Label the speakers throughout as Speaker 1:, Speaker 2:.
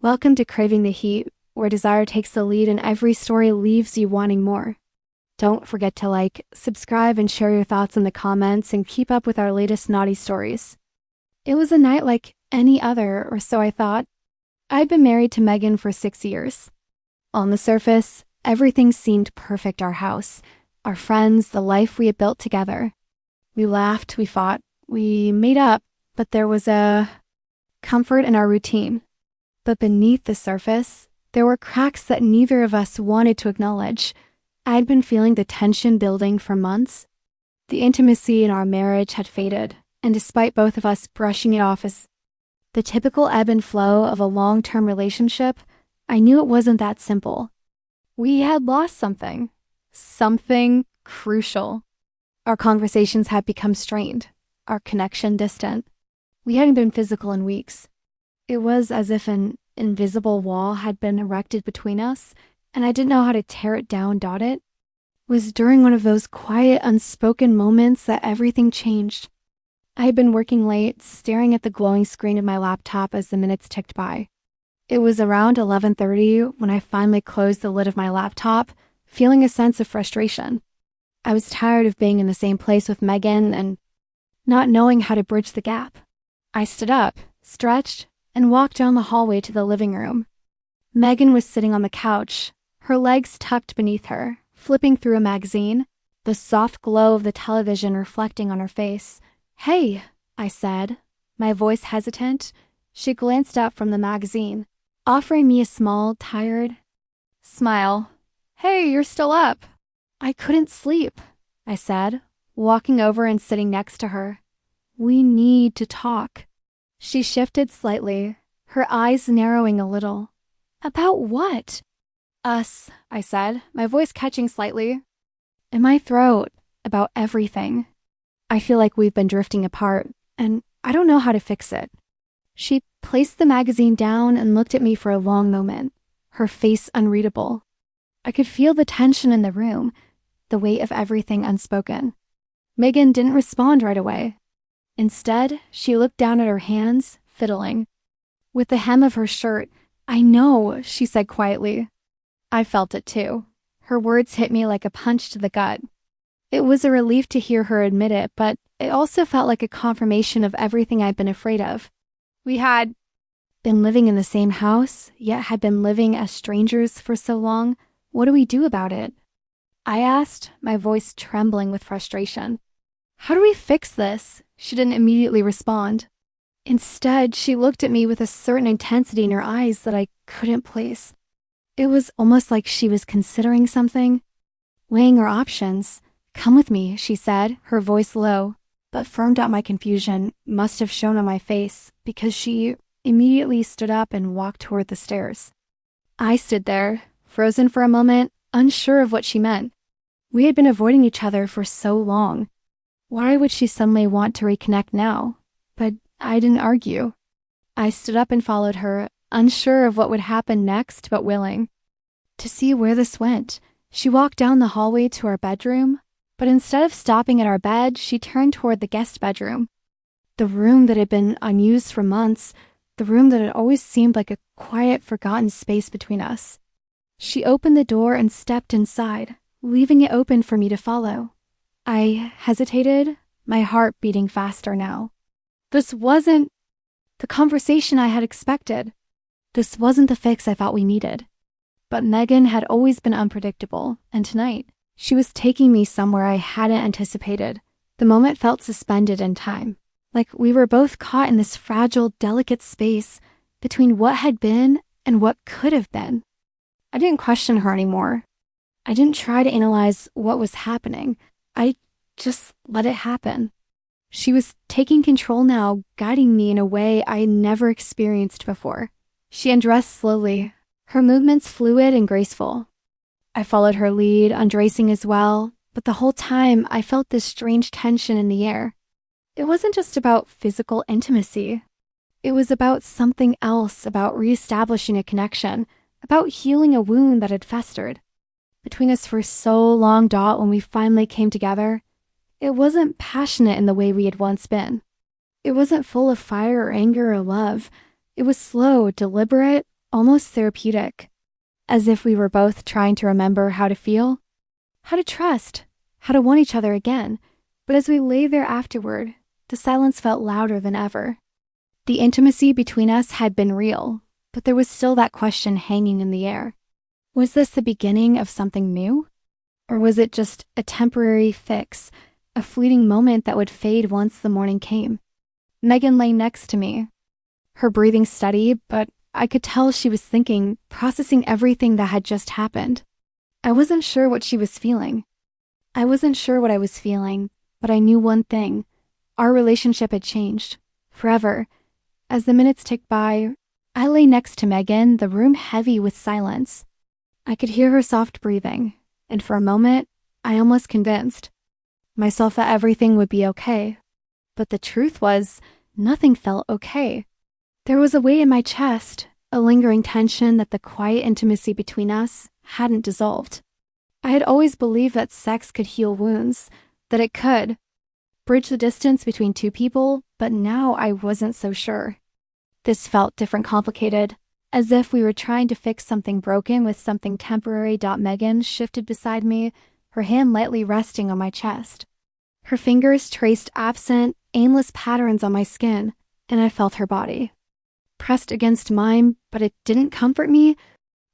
Speaker 1: Welcome to Craving the Heat, where desire takes the lead and every story leaves you wanting more. Don't forget to like, subscribe, and share your thoughts in the comments and keep up with our latest naughty stories. It was a night like any other, or so I thought. I'd been married to Megan for 6 years. On the surface, everything seemed perfect: our house, our friends, the life we had built together. We laughed, we fought, we made up, but there was a comfort in our routine. But beneath the surface, there were cracks that neither of us wanted to acknowledge. I'd been feeling the tension building for months. The intimacy in our marriage had faded, and despite both of us brushing it off as the typical ebb and flow of a long-term relationship, I knew it wasn't that simple. We had lost something crucial. Our conversations had become strained, our connection distant. We hadn't been physical in weeks. It was as if an invisible wall had been erected between us, and I didn't know how to tear it down, it. It was during one of those quiet, unspoken moments that everything changed. I had been working late, staring at the glowing screen of my laptop as the minutes ticked by. It was around 11:30 when I finally closed the lid of my laptop, feeling a sense of frustration. I was tired of being in the same place with Megan and not knowing how to bridge the gap. I stood up, stretched, and walked down the hallway to the living room. Megan was sitting on the couch, her legs tucked beneath her, flipping through a magazine, the soft glow of the television reflecting on her face. "Hey," I said, my voice hesitant. She glanced up from the magazine, offering me a small, tired smile. "Hey, you're still up." "I couldn't sleep," I said, walking over and sitting next to her. "We need to talk." She shifted slightly, her eyes narrowing a little. "About what?" "Us," I said, my voice catching slightly in my throat. "About everything. I feel like we've been drifting apart, and I don't know how to fix it." She placed the magazine down and looked at me for a long moment, her face unreadable. I could feel the tension in the room, the weight of everything unspoken. Megan didn't respond right away. Instead, she looked down at her hands, fiddling with the hem of her shirt. "I know," she said quietly. I felt it too. Her words hit me like a punch to the gut. It was a relief to hear her admit it, but it also felt like a confirmation of everything I'd been afraid of. We had been living in the same house, yet had been living as strangers for so long. What do we do about it? I asked, my voice trembling with frustration. "How do we fix this?" She didn't immediately respond. Instead, she looked at me with a certain intensity in her eyes that I couldn't place. It was almost like she was considering something, weighing her options. "Come with me," she said, her voice low, but firmed out. My confusion must have shown on my face because she immediately stood up and walked toward the stairs. I stood there, frozen for a moment, unsure of what she meant. We had been avoiding each other for so long. Why would she suddenly want to reconnect now? But I didn't argue. I stood up and followed her, unsure of what would happen next, but willing to see where this went. She walked down the hallway to our bedroom, but instead of stopping at our bed, she turned toward the guest bedroom. The room that had been unused for months, the room that had always seemed like a quiet, forgotten space between us. She opened the door and stepped inside, leaving it open for me to follow. I hesitated, my heart beating faster now. This wasn't the conversation I had expected. This wasn't the fix I thought we needed. But Megan had always been unpredictable, and tonight, she was taking me somewhere I hadn't anticipated. The moment felt suspended in time, like we were both caught in this fragile, delicate space between what had been and what could have been. I didn't question her anymore. I didn't try to analyze what was happening. I just let it happen. She was taking control now, guiding me in a way I never experienced before. She undressed slowly, her movements fluid and graceful. I followed her lead, undressing as well, but the whole time I felt this strange tension in the air. It wasn't just about physical intimacy. It was about something else, about reestablishing a connection, about healing a wound that had festered between us for so long. When we finally came together, it wasn't passionate in the way we had once been. It wasn't full of fire or anger or love. It was slow, deliberate, almost therapeutic, as if we were both trying to remember how to feel, how to trust, how to want each other again. But as we lay there afterward, the silence felt louder than ever. The intimacy between us had been real, but there was still that question hanging in the air. Was this the beginning of something new? Or was it just a temporary fix, a fleeting moment that would fade once the morning came? Megan lay next to me, her breathing steady, but I could tell she was thinking, processing everything that had just happened. I wasn't sure what she was feeling. I wasn't sure what I was feeling, but I knew one thing. Our relationship had changed, forever. As the minutes ticked by, I lay next to Megan, the room heavy with silence. I could hear her soft breathing, and for a moment, I almost convinced myself that everything would be okay. But the truth was, nothing felt okay. There was a weight in my chest, a lingering tension that the quiet intimacy between us hadn't dissolved. I had always believed that sex could heal wounds, that it could bridge the distance between two people, but now I wasn't so sure. This felt different, complicated, as if we were trying to fix something broken with something temporary. Megan shifted beside me, her hand lightly resting on my chest. Her fingers traced absent, aimless patterns on my skin, and I felt her body pressed against mine, but it didn't comfort me.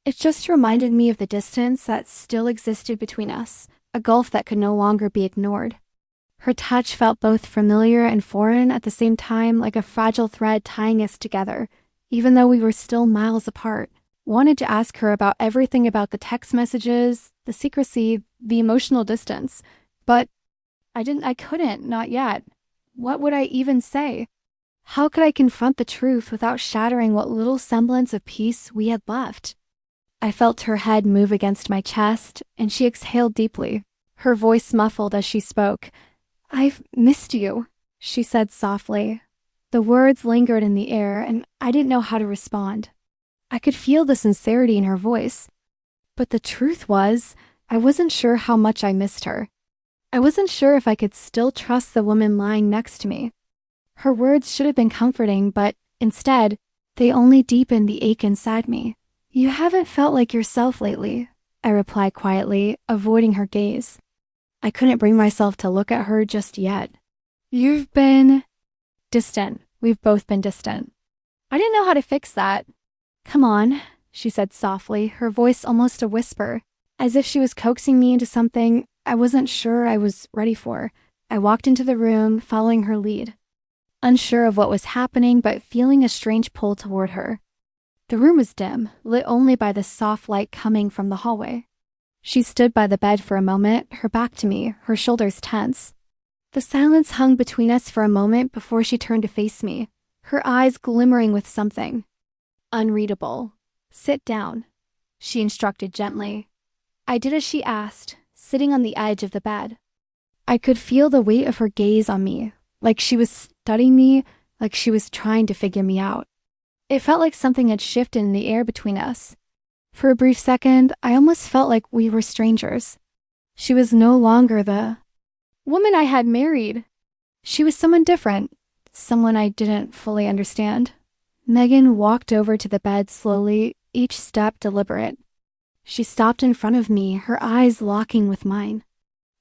Speaker 1: It just reminded me of the distance that still existed between us, a gulf that could no longer be ignored. Her touch felt both familiar and foreign at the same time, like a fragile thread tying us together, even though we were still miles apart. Wanted to ask her about everything, about the text messages, the secrecy, the emotional distance, but I couldn't, not yet. What would I even say? How could I confront the truth without shattering what little semblance of peace we had left? I felt her head move against my chest, and she exhaled deeply, her voice muffled as she spoke. "I've missed you," she said softly. The words lingered in the air, and I didn't know how to respond. I could feel the sincerity in her voice, but the truth was, I wasn't sure how much I missed her. I wasn't sure if I could still trust the woman lying next to me. Her words should have been comforting, but instead, they only deepened the ache inside me. "You haven't felt like yourself lately," I replied quietly, avoiding her gaze. I couldn't bring myself to look at her just yet. "You've been distant. We've both been distant." I didn't know how to fix that. "Come on," she said softly, her voice almost a whisper, as if she was coaxing me into something I wasn't sure I was ready for. I walked into the room, following her lead, unsure of what was happening, but feeling a strange pull toward her. The room was dim, lit only by the soft light coming from the hallway. She stood by the bed for a moment, her back to me, her shoulders tense. The silence hung between us for a moment before she turned to face me, her eyes glimmering with something unreadable. "Sit down," she instructed gently. I did as she asked, sitting on the edge of the bed. I could feel the weight of her gaze on me, like she was studying me, like she was trying to figure me out. It felt like something had shifted in the air between us. For a brief second, I almost felt like we were strangers. She was no longer the woman I had married. She was someone different, someone I didn't fully understand. Megan walked over to the bed slowly, each step deliberate. She stopped in front of me, her eyes locking with mine.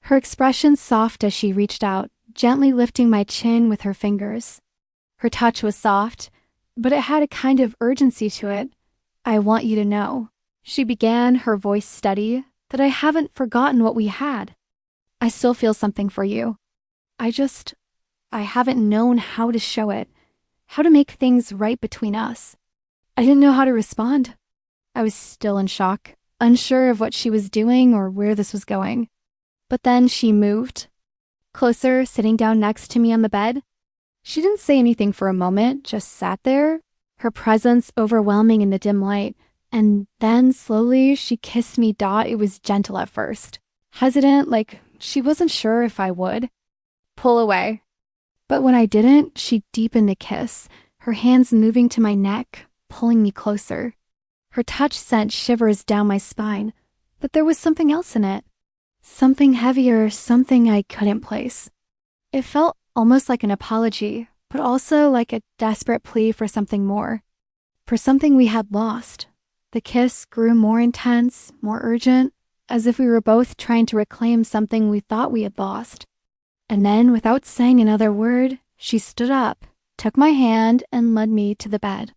Speaker 1: Her expression soft as she reached out, gently lifting my chin with her fingers. Her touch was soft, but it had a kind of urgency to it. "I want you to know," she began, her voice steady, "that I haven't forgotten what we had. I still feel something for you. I haven't known how to show it, how to make things right between us." I didn't know how to respond. I was still in shock, unsure of what she was doing or where this was going. But then she moved closer, sitting down next to me on the bed. She didn't say anything for a moment, just sat there, her presence overwhelming in the dim light. And then slowly she kissed me. It was gentle at first, hesitant, like she wasn't sure if I would pull away. But when I didn't, she deepened the kiss, her hands moving to my neck, pulling me closer. Her touch sent shivers down my spine, but there was something else in it. Something heavier, something I couldn't place. It felt almost like an apology, but also like a desperate plea for something more. For something we had lost, The kiss grew more intense, more urgent, as if we were both trying to reclaim something we thought we had lost. And then, without saying another word, she stood up, took my hand, and led me to the bed.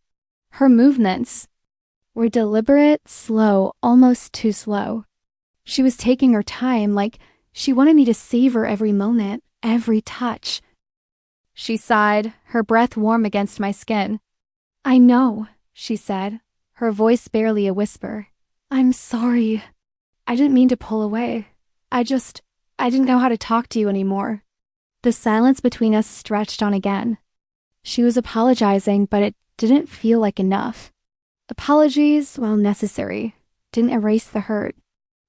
Speaker 1: Her movements were deliberate, slow, almost too slow. She was taking her time, like she wanted me to savor every moment, every touch. She sighed, her breath warm against my skin. "I know," she said, her voice barely a whisper. "I'm sorry. I didn't mean to pull away. I didn't know how to talk to you anymore." The silence between us stretched on again. She was apologizing, but it didn't feel like enough. Apologies, while necessary, didn't erase the hurt.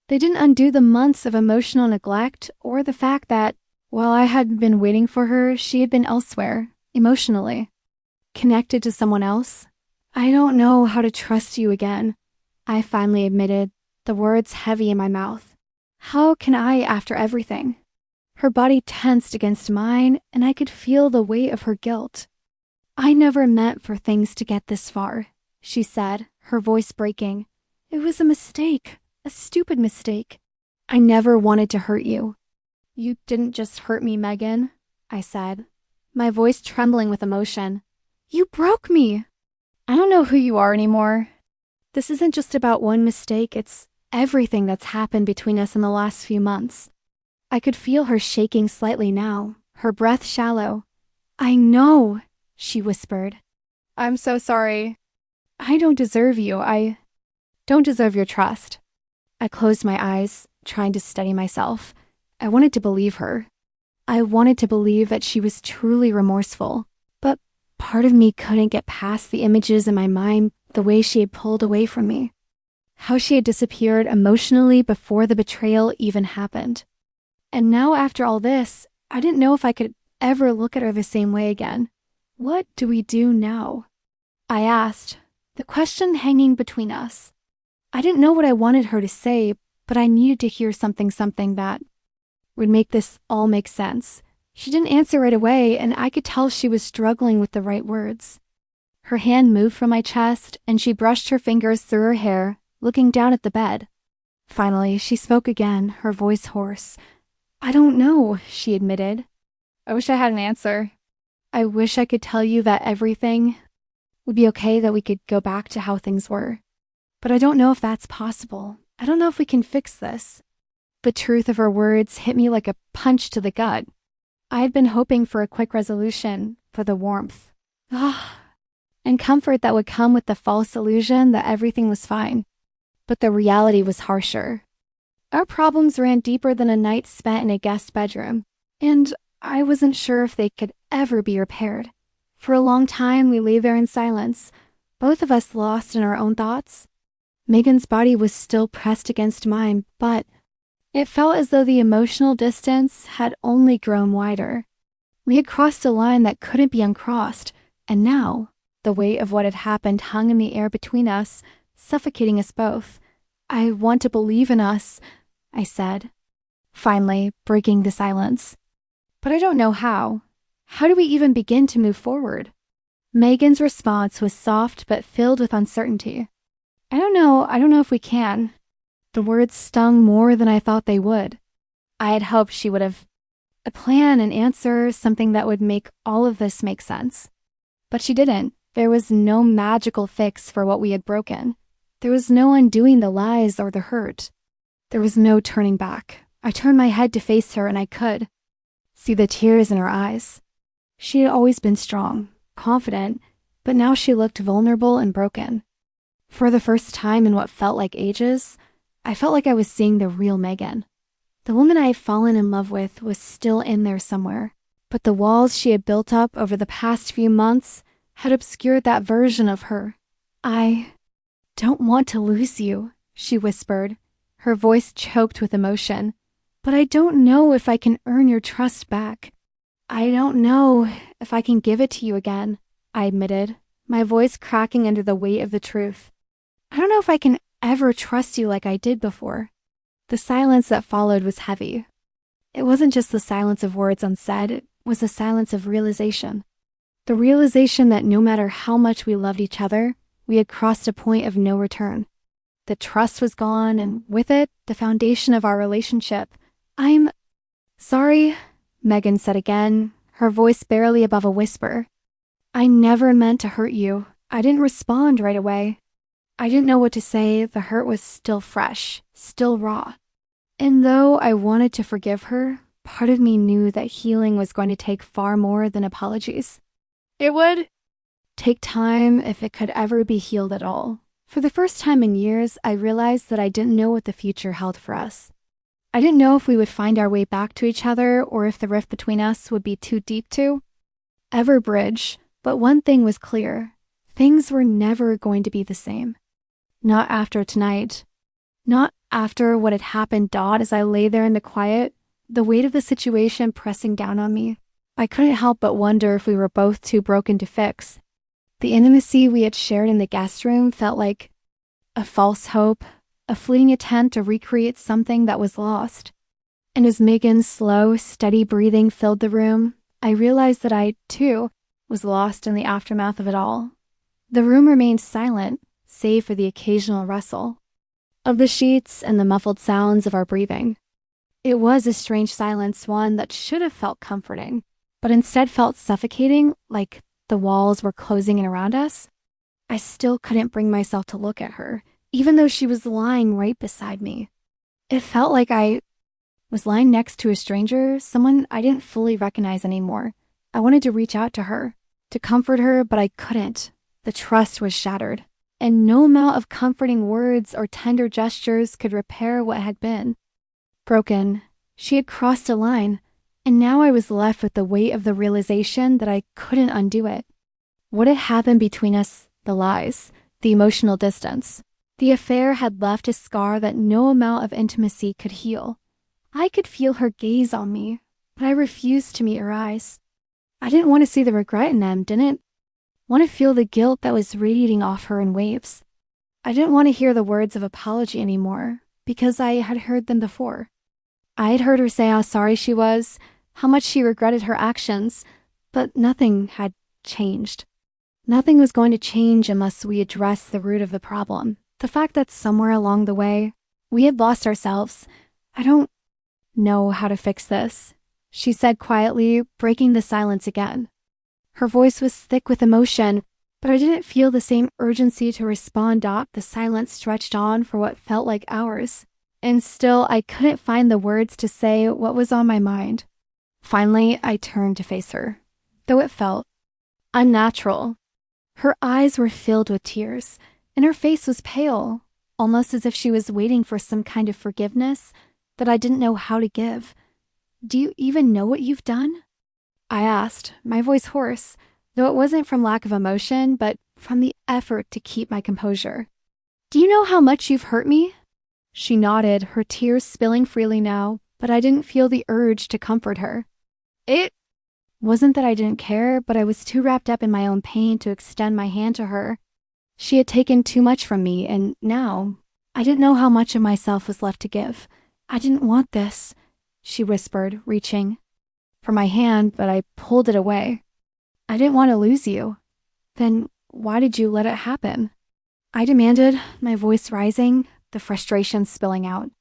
Speaker 1: They didn't undo the months of emotional neglect or the fact that, while I had been waiting for her, she had been elsewhere, emotionally, connected to someone else. "I don't know how to trust you again," I finally admitted, the words heavy in my mouth. "How can I after everything?" Her body tensed against mine, and I could feel the weight of her guilt. "I never meant for things to get this far," she said, her voice breaking. "It was a mistake, a stupid mistake. I never wanted to hurt you." "You didn't just hurt me, Megan," I said, my voice trembling with emotion. "You broke me. I don't know who you are anymore. This isn't just about one mistake, it's everything that's happened between us in the last few months." I could feel her shaking slightly now, her breath shallow. "I know," she whispered. "I'm so sorry. I don't deserve you. I don't deserve your trust." I closed my eyes, trying to steady myself. I wanted to believe her. I wanted to believe that she was truly remorseful. But part of me couldn't get past the images in my mind, the way she had pulled away from me. How she had disappeared emotionally before the betrayal even happened. And now, after all this, I didn't know if I could ever look at her the same way again. "What do we do now?" I asked, the question hanging between us. I didn't know what I wanted her to say, but I needed to hear something that would make this all make sense. She didn't answer right away, and I could tell she was struggling with the right words. Her hand moved from my chest, and she brushed her fingers through her hair, looking down at the bed. Finally, she spoke again, her voice hoarse. "I don't know," she admitted. "I wish I had an answer. I wish I could tell you that everything would be okay, that we could go back to how things were. But I don't know if that's possible. I don't know if we can fix this." The truth of her words hit me like a punch to the gut. I had been hoping for a quick resolution, for the warmth and comfort that would come with the false illusion that everything was fine. But the reality was harsher. Our problems ran deeper than a night spent in a guest bedroom, and I wasn't sure if they could ever be repaired. For a long time, we lay there in silence, both of us lost in our own thoughts. Megan's body was still pressed against mine, but it felt as though the emotional distance had only grown wider. We had crossed a line that couldn't be uncrossed, and now the weight of what had happened hung in the air between us, suffocating us both. "I want to believe in us," I said, finally breaking the silence. "But I don't know how. How do we even begin to move forward?" Megan's response was soft but filled with uncertainty. I don't know if we can." The words stung more than I thought they would. I had hoped she would have a plan, an answer, something that would make all of this make sense. But she didn't. There was no magical fix for what we had broken. There was no undoing the lies or the hurt. There was no turning back. I turned my head to face her, and I could see the tears in her eyes. She had always been strong, confident, but now she looked vulnerable and broken. For the first time in what felt like ages, I felt like I was seeing the real Megan. The woman I had fallen in love with was still in there somewhere, but the walls she had built up over the past few months had obscured that version of her. "I don't want to lose you," she whispered, her voice choked with emotion. "But I don't know if I can earn your trust back. I don't know if I can give it to you again," I admitted, my voice cracking under the weight of the truth. "I don't know if I can ever trust you like I did before." The silence that followed was heavy. It wasn't just the silence of words unsaid, it was a silence of realization. The realization that no matter how much we loved each other, we had crossed a point of no return. The trust was gone, and with it, the foundation of our relationship. I'm sorry, Megan said again, her voice barely above a whisper. I never meant to hurt you. I didn't respond right away. I didn't know what to say. The hurt was still fresh, still raw. And though I wanted to forgive her, part of me knew that healing was going to take far more than apologies. It would take time if it could ever be healed at all. For the first time in years, I realized that I didn't know what the future held for us. I didn't know if we would find our way back to each other or if the rift between us would be too deep to ever bridge. But one thing was clear. Things were never going to be the same. Not after tonight. Not after what had happened dawned as I lay there in the quiet, the weight of the situation pressing down on me. I couldn't help but wonder if we were both too broken to fix. The intimacy we had shared in the guest room felt like a false hope, a fleeting attempt to recreate something that was lost. And as Megan's slow, steady breathing filled the room, I realized that I, too, was lost in the aftermath of it all. The room remained silent, save for the occasional rustle of the sheets and the muffled sounds of our breathing. It was a strange silence, one that should have felt comforting, but instead felt suffocating, like the walls were closing in around us. I still couldn't bring myself to look at her, even though she was lying right beside me. It felt like I was lying next to a stranger, someone I didn't fully recognize anymore. I wanted to reach out to her, to comfort her, but I couldn't. The trust was shattered, and no amount of comforting words or tender gestures could repair what had been broken. She had crossed a line, and now I was left with the weight of the realization that I couldn't undo it. What had happened between us, the lies, the emotional distance. The affair had left a scar that no amount of intimacy could heal. I could feel her gaze on me, but I refused to meet her eyes. I didn't want to see the regret in them, didn't want to feel the guilt that was radiating off her in waves. I didn't want to hear the words of apology anymore, because I had heard them before. I had heard her say how sorry she was, how much she regretted her actions, but nothing had changed. Nothing was going to change unless we addressed the root of the problem. The fact that somewhere along the way, we had lost ourselves. I don't know how to fix this, she said quietly, breaking the silence again. Her voice was thick with emotion, but I didn't feel the same urgency to respond. The silence stretched on for what felt like hours, and still I couldn't find the words to say what was on my mind. Finally, I turned to face her, though it felt unnatural. Her eyes were filled with tears, and her face was pale, almost as if she was waiting for some kind of forgiveness that I didn't know how to give. Do you even know what you've done? I asked, my voice hoarse, though it wasn't from lack of emotion, but from the effort to keep my composure. Do you know how much you've hurt me? She nodded, her tears spilling freely now, but I didn't feel the urge to comfort her. It wasn't that I didn't care, but I was too wrapped up in my own pain to extend my hand to her. She had taken too much from me, and now I didn't know how much of myself was left to give. I didn't want this, she whispered, reaching for my hand, but I pulled it away. I didn't want to lose you. Then why did you let it happen? I demanded, my voice rising, the frustration spilling out.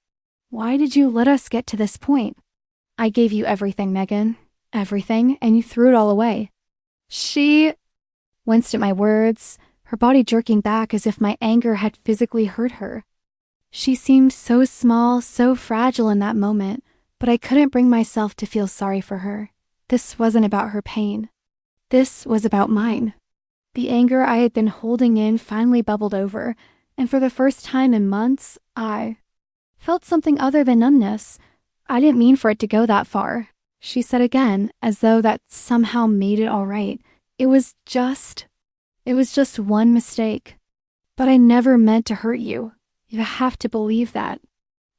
Speaker 1: Why did you let us get to this point? I gave you everything, Megan. Everything, and you threw it all away. She winced at my words, her body jerking back as if my anger had physically hurt her. She seemed so small, so fragile in that moment, but I couldn't bring myself to feel sorry for her. This wasn't about her pain. This was about mine. The anger I had been holding in finally bubbled over, and for the first time in months, I felt something other than numbness. I didn't mean for it to go that far, she said again, as though that somehow made it all right. It was just one mistake. But I never meant to hurt you. You have to believe that.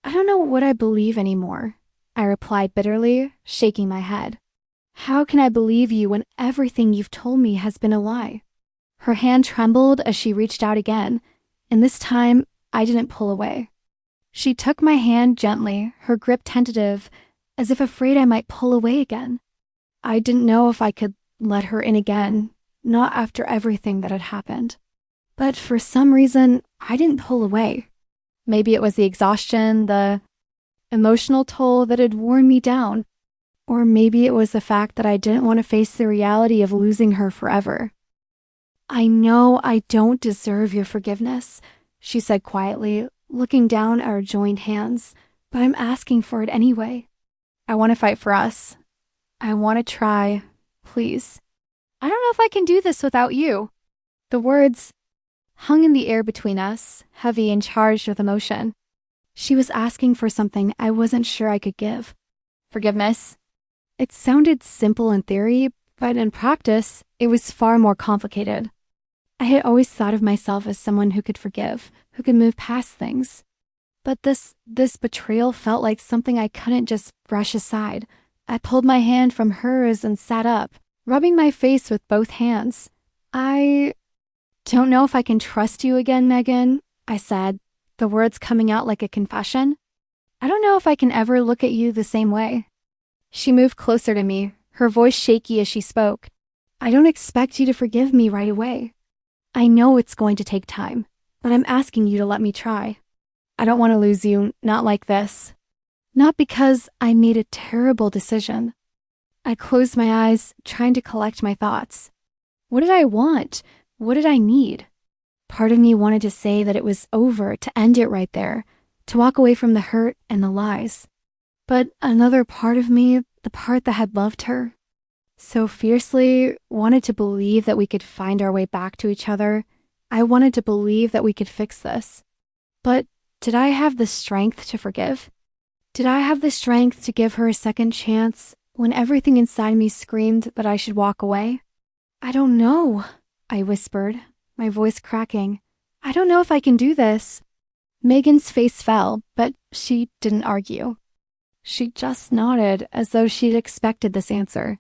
Speaker 1: I don't know what I believe anymore, I replied bitterly, shaking my head. How can I believe you when everything you've told me has been a lie? Her hand trembled as she reached out again, and this time I didn't pull away. She took my hand gently, her grip tentative, as if afraid I might pull away again. I didn't know if I could let her in again, not after everything that had happened. But for some reason, I didn't pull away. Maybe it was the exhaustion, the emotional toll that had worn me down. Or maybe it was the fact that I didn't want to face the reality of losing her forever. I know I don't deserve your forgiveness, she said quietly, looking down at our joined hands, but I'm asking for it anyway. I want to fight for us. I want to try. Please. I don't know if I can do this without you. The words hung in the air between us, heavy and charged with emotion. She was asking for something I wasn't sure I could give. Forgiveness. It sounded simple in theory, but in practice, it was far more complicated. I had always thought of myself as someone who could forgive, who could move past things. But this betrayal felt like something I couldn't just brush aside. I pulled my hand from hers and sat up, rubbing my face with both hands. I don't know if I can trust you again, Megan, I said, the words coming out like a confession. I don't know if I can ever look at you the same way. She moved closer to me, her voice shaky as she spoke. I don't expect you to forgive me right away. I know it's going to take time, but I'm asking you to let me try. I don't want to lose you, not like this. Not because I made a terrible decision. I closed my eyes, trying to collect my thoughts. What did I want? What did I need? Part of me wanted to say that it was over, to end it right there, to walk away from the hurt and the lies. But another part of me, the part that had loved her so fiercely, wanted to believe that we could find our way back to each other. I wanted to believe that we could fix this. But did I have the strength to forgive? Did I have the strength to give her a second chance when everything inside me screamed that I should walk away? I don't know, I whispered, my voice cracking. I don't know if I can do this. Megan's face fell, but she didn't argue. She just nodded as though she'd expected this answer.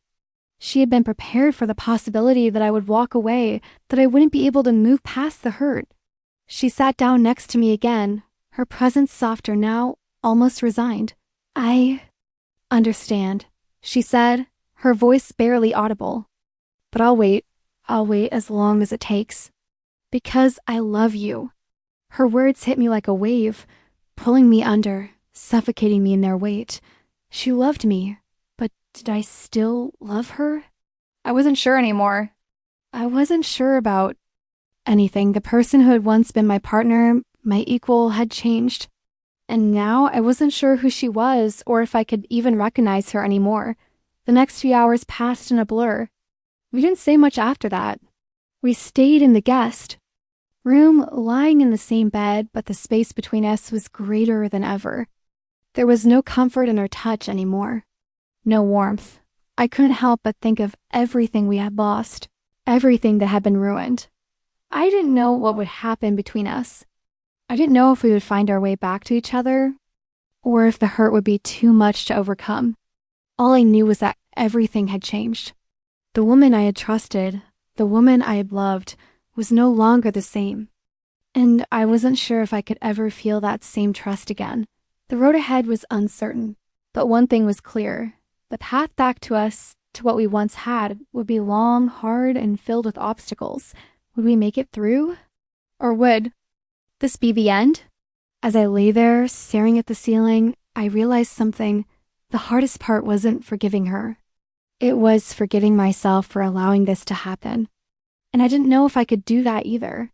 Speaker 1: She had been prepared for the possibility that I would walk away, that I wouldn't be able to move past the hurt. She sat down next to me again, her presence softer now, almost resigned. I understand, she said, her voice barely audible. But I'll wait as long as it takes. Because I love you. Her words hit me like a wave, pulling me under, suffocating me in their weight. She loved me. Did I still love her? I wasn't sure anymore. I wasn't sure about anything. The person who had once been my partner, my equal, had changed. And now I wasn't sure who she was or if I could even recognize her anymore. The next few hours passed in a blur. We didn't say much after that. We stayed in the guest room, lying in the same bed, but the space between us was greater than ever. There was no comfort in her touch anymore. No warmth. I couldn't help but think of everything we had lost, everything that had been ruined. I didn't know what would happen between us. I didn't know if we would find our way back to each other, or if the hurt would be too much to overcome. All I knew was that everything had changed. The woman I had trusted, the woman I had loved, was no longer the same. And I wasn't sure if I could ever feel that same trust again. The road ahead was uncertain, but one thing was clear. The path back to us, to what we once had, would be long, hard, and filled with obstacles. Would we make it through? Or would this be the end? As I lay there, staring at the ceiling, I realized something. The hardest part wasn't forgiving her. It was forgiving myself for allowing this to happen. And I didn't know if I could do that either.